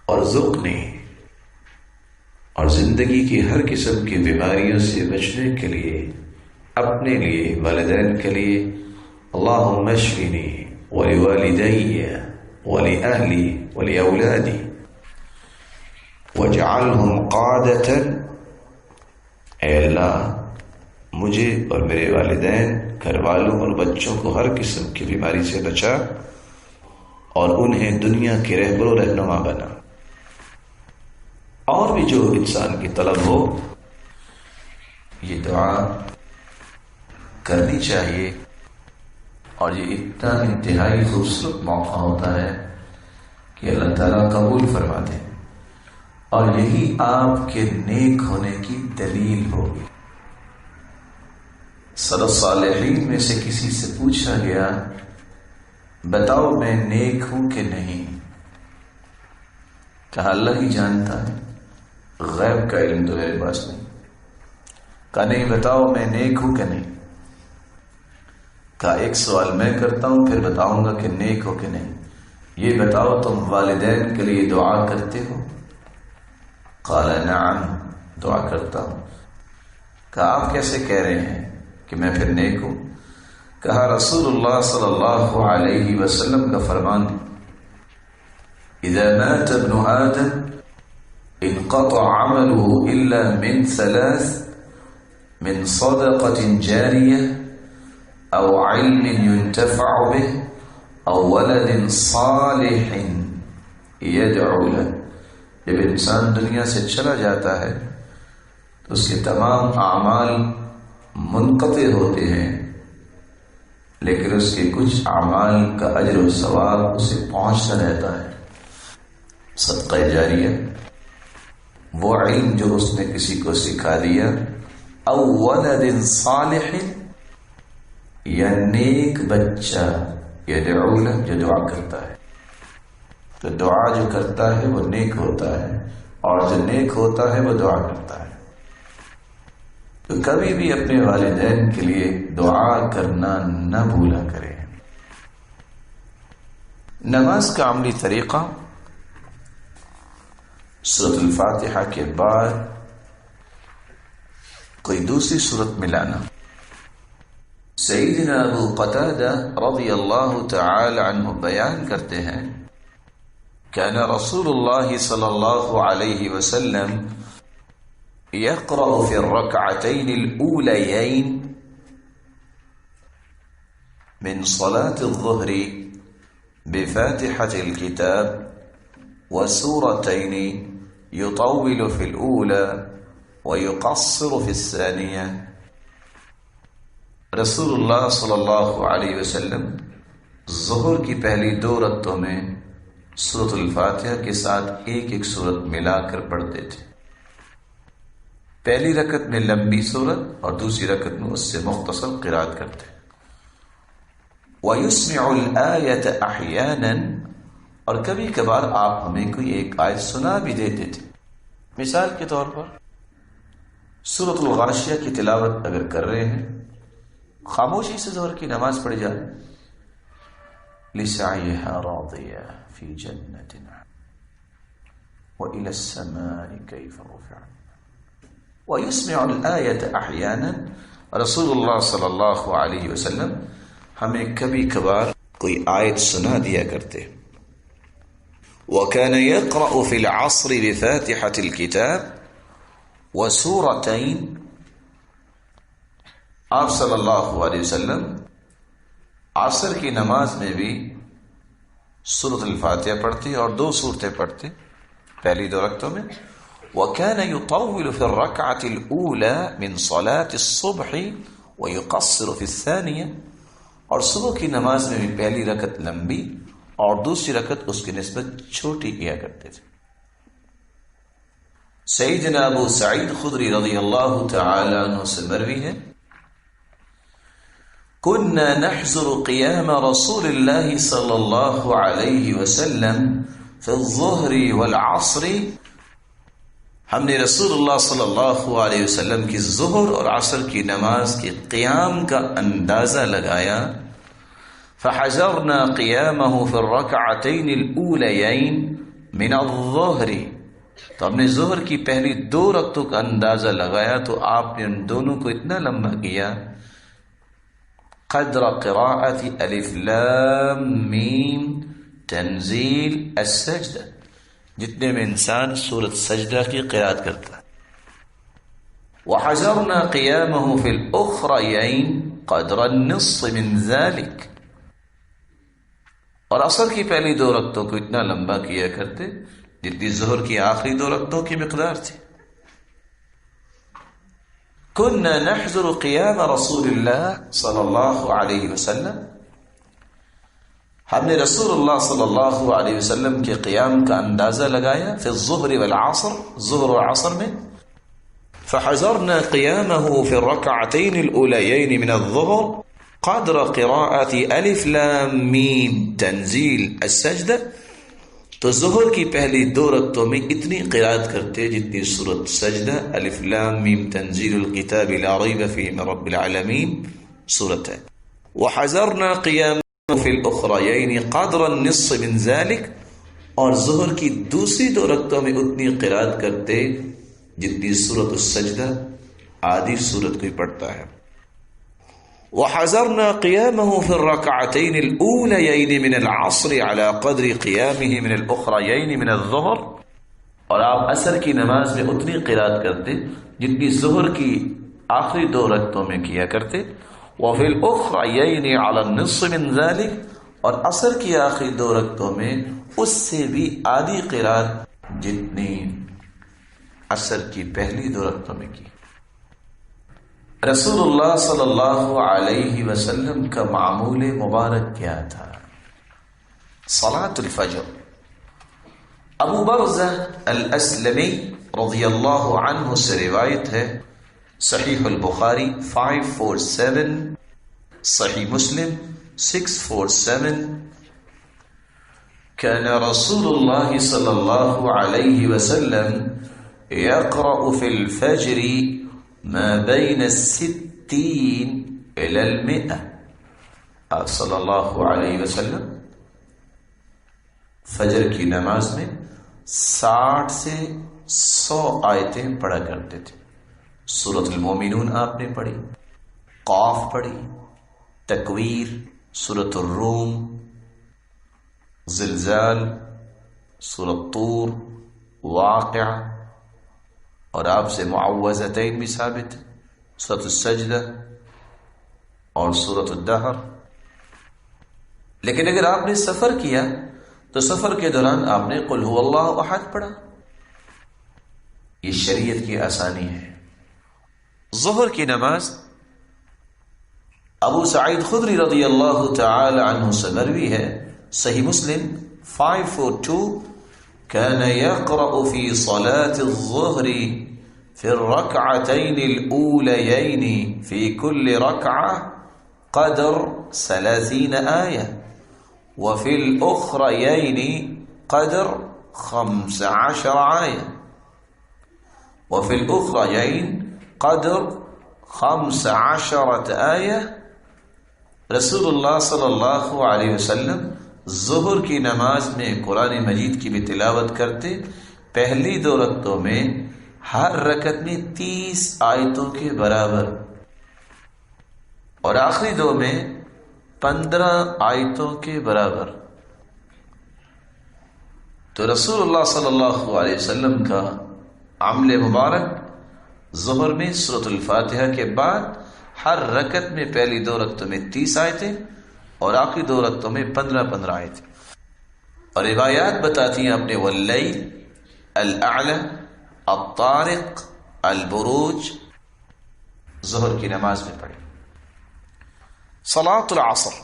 ارزقنی، اور زندگی کی ہر قسم کی بیماریوں سے بچنے کے لیے اپنے لیے، والدین کے لیے اللہم اشفنی ولوالدی ولأہلی ولأولادی واجعلہم قادتا، اے اللہ مجھے اور میرے والدین، گھر والوں اور بچوں کو ہر قسم کی بیماری سے بچا اور انہیں دنیا کے رہبر و رہنما بنا۔ اور بھی جو انسان کی طلب ہو یہ دعا کرنی چاہیے، اور یہ اتنا انتہائی خوبصورت موقع ہوتا ہے کہ اللہ تعالیٰ قبول فرما دے، اور یہی آپ کے نیک ہونے کی دلیل ہوگی۔ سلف صالحین میں سے کسی سے پوچھا گیا بتاؤ میں نیک ہوں کہ نہیں؟ کہا اللہ ہی جانتا ہے، غیب کا علم تو میرے پاس نہیں۔ کہا نہیں، بتاؤ میں نیک ہوں کہ نہیں؟ کہا ایک سوال میں کرتا ہوں پھر بتاؤں گا کہ نیک ہو کہ نہیں، یہ بتاؤ تم والدین کے لیے دعا کرتے ہو؟ قال نعم، دعا کرتا ہوں۔ کہا آپ کیسے کہہ رہے ہیں کہ میں پھر نیک ہوں؟ کہا رسول اللہ صلی اللہ علیہ وسلم کا فرمان اذا مات ابن آدم انقطع عمله الا من 3، من صدقة جاریہ او علم ينتفع به او ولد صالح يدعو له۔ جب انسان دنیا سے چلا جاتا ہے تو اس کے تمام اعمال منقطع ہوتے ہیں، لیکن اس کے کچھ اعمال کا اجر و ثواب اسے پہنچتا رہتا ہے۔ صدقہ جاریہ، وہ علم جو اس نے کسی کو سکھا دیا، او ولد صالح، یا نیک بچہ، یدعو له، جو دعا کرتا ہے۔ تو دعا جو کرتا ہے وہ نیک ہوتا ہے، اور جو نیک ہوتا ہے وہ دعا کرتا ہے۔ تو کبھی بھی اپنے والدین کے لیے دعا کرنا نہ بھولا کریں۔ نماز کا عملی طریقہ، سورۃ الفاتحہ کے بعد کوئی دوسری سورت ملانا۔ سیدنا ابو قتادہ رضی اللہ تعالی عنہ بیان کرتے ہیں کان رسول اللہ صلی اللہ علیہ وسلم يقرأ في الركعتين الأوليين من صلاة الظهر بفاتحة الكتاب وسورتين يطول في الأولى ويقصر في الثانية۔ رسول اللہ صلی اللہ علیہ وسلم ظہر کی پہلی 2 رکعتوں میں سورۃ الفاتحہ کے ساتھ ایک سورت ملا کر پڑھتے تھے۔ پہلی رکعت میں لمبی سورت اور دوسری رکعت میں اس سے مختصر قرات کرتے۔ وَيُسْمِعُ الْآيَةَ أَحْيَانًا، اور کبھی کبھار آپ ہمیں کوئی ایک آیت سنا بھی دیتے تھے۔ مثال کے طور پر سورۃ الغاشیہ کی تلاوت اگر کر رہے ہیں، خاموشی سے ظہر کی نماز پڑھ جائے، لِسَعْيِهَا رَاضِيَةٌ فِي جَنَّةٍ وَإِلَى السَّمَاءِ كَيْفَ رُفِعَتْ۔ وَيُسْمِعُ الْآيَةَ أَحْيَانًا، رسول اللہ صلی اللہ علیہ وسلم ہمیں کبھی کبھار کوئی آیت سنا دیا کرتے. وَكَانَ يَقْرَأُ فِي الْعَصْرِ بِفَاتِحَةِ الْكِتَابِ وَسُورَتَيْن. آپ صلی اللہ علیہ وسلم عصر کی نماز میں بھی سورۃ الفاتحہ پڑھتے اور 2 سورتیں پڑھتے پہلی 2 رکعتوں میں. وَكَانَ يُطَوِّلُ فِي الرَّكْعَةِ الْأُولَى مِنْ صَلَاةِ الصُّبْحِ وَيُقَصِّرُ فِي الثَّانِيَةِ. اور صبح کی نماز میں بھی پہلی رکعت لمبی اور دوسری رکعت اس کی نسبت چھوٹی کیا کرتے تھے. سیدنا ابو سعید خدری رضی اللہ تعالی عنہ سے مروی ہے كنا نحضر قيام رسول الله صلى الله عليه وسلم في الظهر والعصر. ہم نے رسول اللہ صلی اللہ علیہ وسلم کی ظہر اور عصر کی نماز کے قیام کا اندازہ لگایا. فحضرنا قيامه في الركعتين الأوليين من الظهر. تو ہم نے ظہر کی پہلی 2 رکعتوں کا اندازہ لگایا تو آپ نے ان دونوں کو اتنا لمبا کیا قدر قراءة الف لام میم تنزیل السجدہ، جتنے میں انسان سورۃ سجدہ کی قرأت کرتا ہے. وحضرنا قيامه في الأخريين قدر النصف من ذلك. اور عصر کی پہلی 2 رکعتوں کو اتنا لمبا کیا کرتے جتنی ظہر کی آخری 2 رکعتوں کی مقدار تھی. كنا نحضر قيام رسول الله صلی اللہ علیہ وسلم. ہم نے رسول اللہ صلی اللہ علیہ وسلم کے قیام کا اندازہ لگایا فی الظہر والعصر، ظہر و عصر میں. فحضرنا قيامه في الركعتين الأوليين من الظهر قدر قراءة الف لام میم تنزیل السجدہ. تو ظہر کی پہلی 2 رکعتوں میں اتنی قرأت کرتے جتنی سورۃ سجدہ الف لام میم تنزیل الکتاب لا ریب فیہ من رب العالمین سورت ہے. وحضرنا قیامه فی الاخریین قدر النصف من ذلك. اور ظہر کی دوسری 2 رکعتوں میں اتنی قرأت کرتے جتنی سورۃ السجدہ آدھی سورت کوئی پڑھتا ہے. وحضرنا قيامه في الركعتين الأوليين من العصر على قدر قيامه من الأخريين من الظهر. اور آپ عصر کی نماز میں اتنی قرأت کرتے جتنی ظہر کی آخری 2 رکعتوں میں کیا کرتے. وفي الأخريين على النصف من ذلك. اور عصر کی آخری 2 رکعتوں میں اس سے بھی آدھی قرأت جتنی عصر کی پہلی 2 رکعتوں میں کی. رسول اللہ صلی اللہ علیہ وسلم کا معمول مبارک کیا تھا؟ صلاة الفجر. ابو برزہ الاسلمی رضی اللہ عنہ سے روایت ہے، صحیح البخاری 547، صحیح مسلم 647. كان رسول الله صلى الله عليه وسلم يقرأ في الفجر ما بين 60 إلى 100. آپ صلی اللہ علیہ وسلم فجر کی نماز میں 60 سے 100 آیتیں پڑھا کرتے تھے. سورۃ المومنون آپ نے پڑھی، قاف پڑھی، تکویر، سورۃ الروم، زلزال، سورۃ طور، واقعہ، اور آپ سے معوذتین بھی ثابت ہے، سورۃ السجدہ اور سورۃ الدہر. لیکن اگر آپ نے سفر کیا تو سفر کے دوران آپ نے قل هو اللہ احد پڑھا. یہ شریعت کی آسانی ہے. ظہر کی نماز ابو سعید خدری رضی اللہ تعالی عنہ سے مروی ہے، صحیح مسلم 542. كان يقرأ في صلاة الظهر في الركعتين الأوليين في كل ركعة قدر 30 آية، وفي الأخريين قدر 15 آية، وفي الأخريين قدر 15 آية. رسول اللہ صلی اللہ علیہ وسلم ظہر کی نماز میں قرآن مجید کی بھی تلاوت کرتے. پہلی 2 رکعتوں میں ہر رکعت میں 30 آیتوں کے برابر اور آخری دو میں 15 آیتوں کے برابر. تو رسول اللہ صلی اللہ علیہ وسلم کا عمل مبارک ظہر میں سورۃ الفاتحہ کے بعد ہر رکعت میں پہلی 2 رکعتوں میں 30 آیتیں اور آخری 2 رکعتوں میں 15 آیتیں. اور روایات بتاتی ہیں اپنے واللیل الاعلی الطارق البروج ظہر کی نماز میں پڑھی. صلاۃ العصر.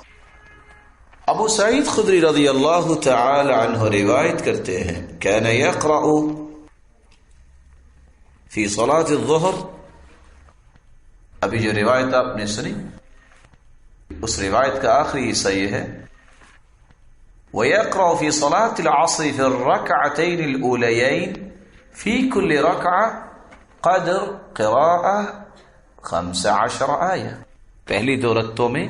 ابو سعید خدری رضی اللہ تعالی عنہ روایت کرتے ہیں کان یقرأ فی صلاۃ الظہر. ابھی جو روایت آپ نے سنی اس روایت کا آخری حصہ یہ ہے وَيَقْرَأُ فِي صَلَاةِ الْعَصْرِ فِي الرَّكْعَتَيْنِ الْأُولَيَيْنِ فِي كُلِّ رَكْعَةٍ قَدْرَ قِرَاءَةٍ 15 آیہ. پہلی 2 رکعتوں میں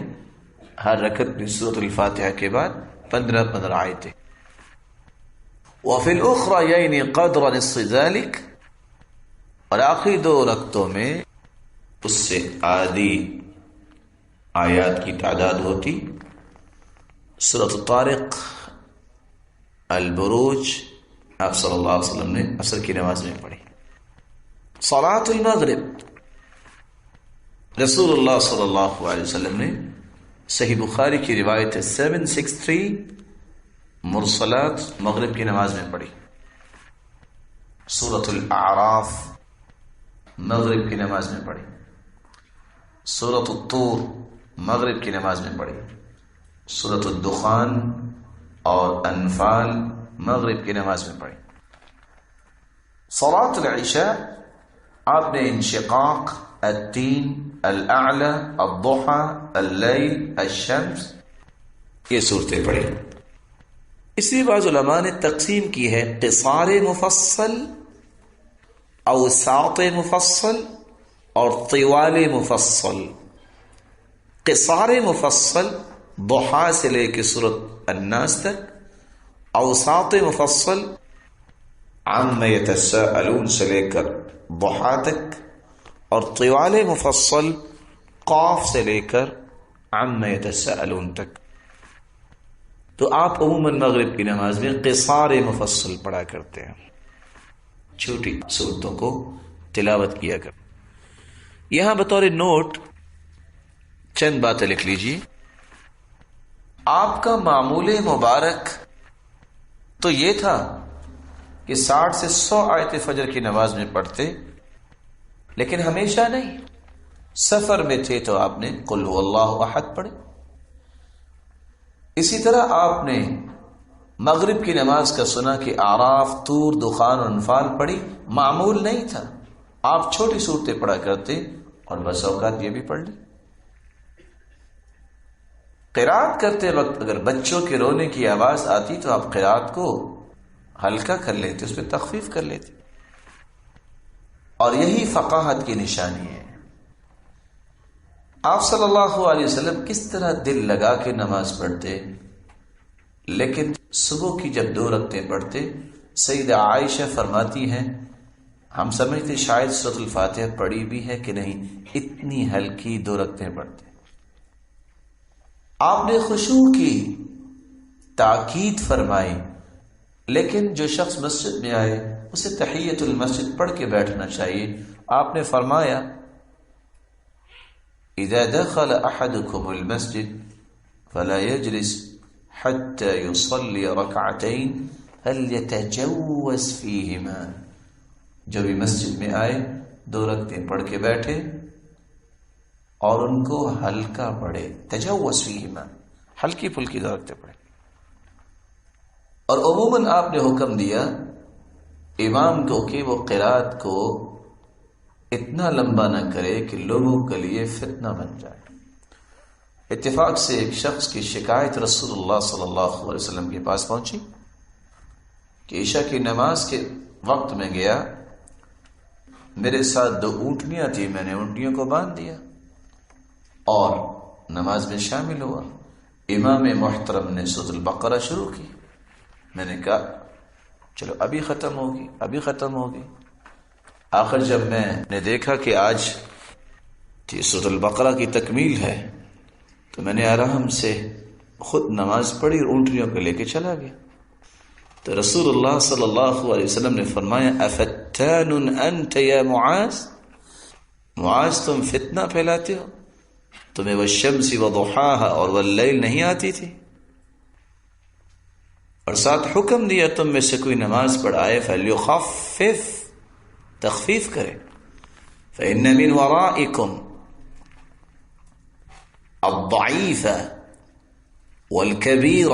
ہر رکعت میں سورۃ الفاتحہ کے بعد 15 آیتیں. وَفِي الْأُخْرَيَيْنِ قَدْرَ نِصْفِ ذَلِكَ. اور آخری 2 رکعتوں میں اس سے آدھی آیات کی تعداد ہوتی. سورۃ الطارق البروج آپ صلی اللہ علیہ وسلم نے عصر کی نماز میں پڑھی. صلاۃ المغرب. رسول اللہ صلی اللہ علیہ وسلم نے صحیح بخاری کی روایت 763 مرسلات مغرب کی نماز میں پڑھی. سورۃ الاعراف مغرب کی نماز میں پڑھی. سورۃ الطور مغرب کی نماز میں پڑھی. سورۃ الدخان اور انفال مغرب کی نماز میں پڑھی. صلاۃ العشاء آپ نے انشقاق التین الاعلی الضحى اللیل الشمس یہ صورتیں پڑھی. اس لیے بعض علماء نے تقسیم کی ہے قصار مفصل اوساط مفصل اور طوال مفصل. قصار مفصل ضحیٰ سے لے کے سورۃ الناس تک. اوساط مفصل عما یتساءلون سے لے کر ضحیٰ تک. اور طوال مفصل قاف سے لے کر عما یتساءلون تک. تو آپ عموماً مغرب کی نماز میں قصار مفصل پڑھا کرتے ہیں, چھوٹی صورتوں کو تلاوت کیا کر. یہاں بطور نوٹ چند باتیں لکھ لیجیے. آپ کا معمول مبارک تو یہ تھا کہ 60 سے 100 آیت فجر کی نماز میں پڑھتے, لیکن ہمیشہ نہیں. سفر میں تھے تو آپ نے قل هو اللہ احد پڑھے. اسی طرح آپ نے مغرب کی نماز کا سنا کہ اعراف طور دخان اور انفال پڑھی, معمول نہیں تھا. آپ چھوٹی صورتیں پڑھا کرتے اور بس اوقات یہ بھی پڑھ لی. قرات کرتے وقت اگر بچوں کے رونے کی آواز آتی تو آپ قرات کو ہلکا کر لیتے, اس پہ تخفیف کر لیتے. اور یہی فقاہت کی نشانی ہے. آپ صلی اللہ علیہ وسلم کس طرح دل لگا کے نماز پڑھتے, لیکن صبح کی جب 2 رکعتیں پڑھتے, سیدہ عائشہ فرماتی ہیں ہم سمجھتے شاید سورۃ الفاتحہ پڑھی بھی ہے کہ نہیں, اتنی ہلکی 2 رکعتیں پڑھتے. آپ نے خشوع کی تاکید فرمائی, لیکن جو شخص مسجد میں آئے اسے تحیۃ المسجد پڑھ کے بیٹھنا چاہیے. آپ نے فرمایا اذا دخل احدكم المسجد فلا يجلس حتى يصلي ركعتين هل يتجوز فيهما. جو بھی مسجد میں آئے 2 رکعتیں پڑھ کے بیٹھے اور ان کو ہلکا پڑھے. تجوز فیہما ہلکی پھلکی 2 رکعتیں پڑھے. اور عموماً آپ نے حکم دیا امام کو کہ وہ قرات کو اتنا لمبا نہ کرے کہ لوگوں کے لیے فتنہ بن جائے. اتفاق سے ایک شخص کی شکایت رسول اللہ صلی اللہ علیہ وسلم کے پاس پہنچی کہ عشاء کی نماز کے وقت میں گیا, میرے ساتھ 2 اونٹنیاں تھیں, میں نے اونٹنیوں کو باندھ دیا اور نماز میں شامل ہوا. امام محترم نے سورۃ البقرہ شروع کی. میں نے کہا چلو ابھی ختم ہوگی. آخر جب میں نے دیکھا کہ آج سورۃ البقرہ کی تکمیل ہے تو میں نے آرام سے خود نماز پڑھی اور اونٹنیوں کو لے کے چلا گیا. تو رسول اللہ صلی اللہ علیہ وسلم نے فرمایا افتان انت یا معاذ، معاذ تم فتنہ پھیلاتے ہو، تمہیں والشمس وضحاها اور واللیل نہیں آتی تھی؟ اور ساتھ حکم دیا تم میں سے کوئی نماز پڑھائے فلیخفف، تخفیف کرے، فإن من ورائکم الضعیف والکبیر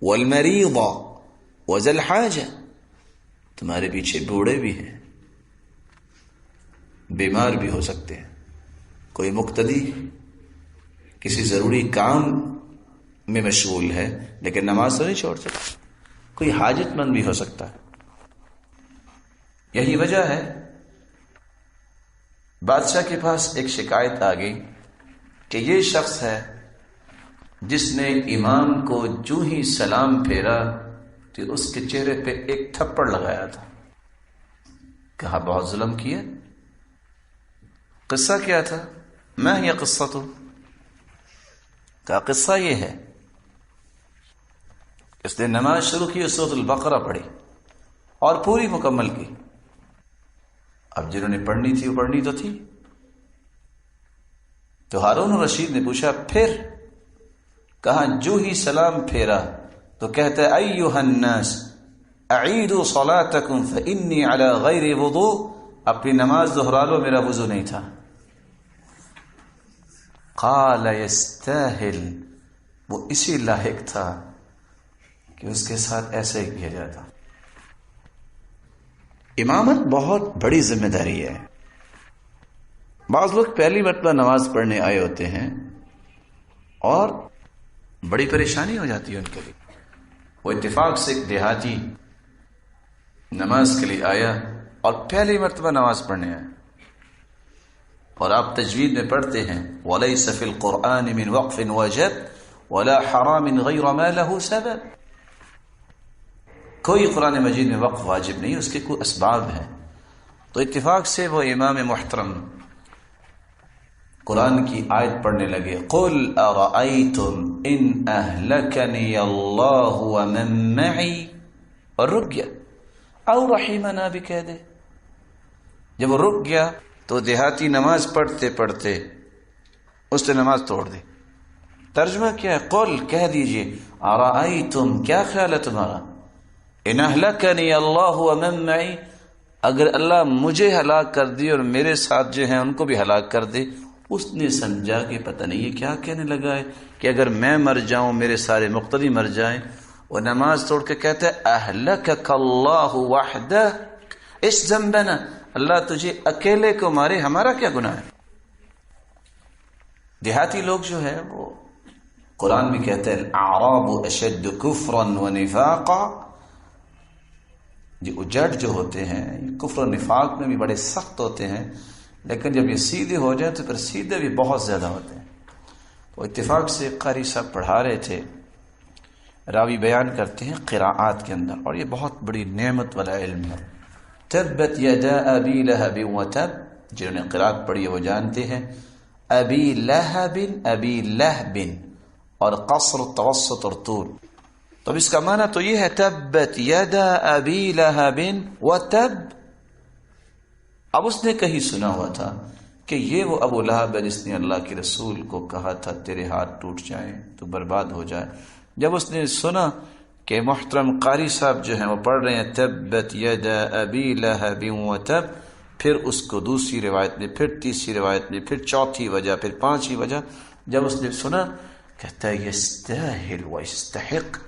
والمریض وذا الحاجہ، تمہارے پیچھے بوڑھے بھی ہیں، بیمار بھی ہو سکتے ہیں، کوئی مقتدی کسی ضروری کام میں مشغول ہے لیکن نماز تو نہیں چھوڑ سکتا، کوئی حاجت مند بھی ہو سکتا ہے. یہی وجہ ہے بادشاہ کے پاس ایک شکایت آ گئی کہ یہ شخص ہے جس نے امام کو جو ہی سلام پھیرا تو اس کے چہرے پہ ایک تھپڑ لگایا تھا. کہا بہت ظلم کیا. قصہ کیا تھا؟ ما ہی قصہ تو کہا قصہ یہ ہے، اس نے نماز شروع کی، سورۃ البقرہ پڑھی اور پوری مکمل کی. اب جنہوں نے پڑھنی تھی وہ پڑھنی تو تھی. تو ہارون رشید نے پوچھا پھر؟ کہا جو ہی سلام پھیرا تو کہتا ہے ایھا الناس اعیدوا صلاتکم فانی علی غیر وضوء، اپنی نماز دہرا لو، میرا وضو نہیں تھا. قال یستاہل، وہ اسی لاحق تھا کہ اس کے ساتھ ایسے ہی کیا جاتا. امامت بہت بڑی ذمہ داری ہے. بعض لوگ پہلی مرتبہ نماز پڑھنے آئے ہوتے ہیں اور بڑی پریشانی ہو جاتی ہے ان کے لیے. وہ اتفاق سے ایک دیہاتی نماز کے لیے آیا اور پہلی مرتبہ نماز پڑھنے آیا، اور آپ تجوید میں پڑھتے ہیں وَلَيْسَ فِي الْقُرْآنِ مِنْ وَقْفٍ وَجَبٍ وَلَا حَرَامٍ غَيْرَ مَا لَهُ سَبَبٍ. کوئی قرآن مجید میں وقف واجب نہیں، اس کے کوئی اسباب ہیں. تو اتفاق سے وہ امام محترم قرآن کی آیت پڑھنے لگے قُلْ أَرَأَيْتُمْ إِنْ أَهْلَكَنِيَ اللَّهُ وَمَن مَّعِي، اور رک گیا. او رحمنا بکہدے. جب وہ رک گیا تو دیہاتی نماز پڑھتے پڑھتے اس نے نماز توڑ دی. ترجمہ کیا ہے؟ قل، کہہ دیجئے، ارائیتم، کیا خیال ہے تمہارا، ان اہلکنی اللہ ومن معی، اگر اللہ مجھے ہلاک کر دی اور میرے ساتھ جو ہیں ان کو بھی ہلاک کر دے. اس نے سمجھا کہ پتہ نہیں یہ کیا کہنے لگا ہے کہ اگر میں مر جاؤں میرے سارے مقتدی مر جائیں. وہ نماز توڑ کے کہتا ہے اہلکک اللہ وحدہ اس ذنبنا، اللہ تجھے اکیلے کو مارے، ہمارا کیا گناہ ہے. دیہاتی لوگ جو ہے وہ قرآن بھی کہتے ہیں الاعراب اشد کفرا ونفاقا، یہ اجڑ جو ہوتے ہیں کفر و نفاق میں بھی بڑے سخت ہوتے ہیں، لیکن جب یہ سیدھے ہو جائیں تو پھر سیدھے بھی بہت زیادہ ہوتے ہیں. وہ اتفاق سے قاری صاحب پڑھا رہے تھے، راوی بیان کرتے ہیں قراءات کے اندر، اور یہ بہت بڑی نعمت والا علم ہے. تبت یدا ابی لہب وتب، جنہوں نے قراءت پڑھی ہے وہ جانتے ہیں. ابی لہب، ابی لہب، اور قصر، توسط اور طول. تو اب اس کا معنی تو یہ ہے تبت یدا ابی لہب وتب. اب اس نے کہیں سنا ہوا تھا کہ یہ وہ ابو لہب ہے جس نے اللہ کے رسول کو کہا تھا تیرے ہاتھ ٹوٹ جائیں تو برباد ہو جائے. جب اس نے سنا کہ محترم قاری صاحب جو ہیں وہ پڑھ رہے ہیں تبت یدا ابی لہب وتب، پھر اس کو دوسری روایت میں، پھر تیسری روایت میں، پھر چوتھی وجہ، پھر پانچویں وجہ، جب اس نے سنا کہتا ہے یستاہل و یستحق،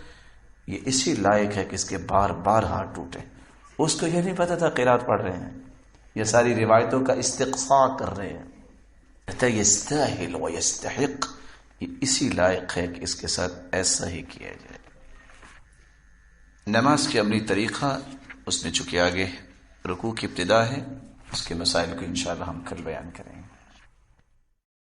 یہ اسی لائق ہے کہ اس کے بار بار ہاتھ ٹوٹے. اس کو یہ نہیں پتا تھا قرات پڑھ رہے ہیں، یہ ساری روایتوں کا استقصاء کر رہے ہیں. کہتا ہے یستاہل و یستحق، یہ اسی لائق ہے کہ اس کے ساتھ ایسا ہی کیا جائے. نماز کے عملی طریقہ اس میں چونکہ آگے رکوع کی ابتدا ہے، اس کے مسائل کو انشاءاللہ ہم کل بیان کریں گے.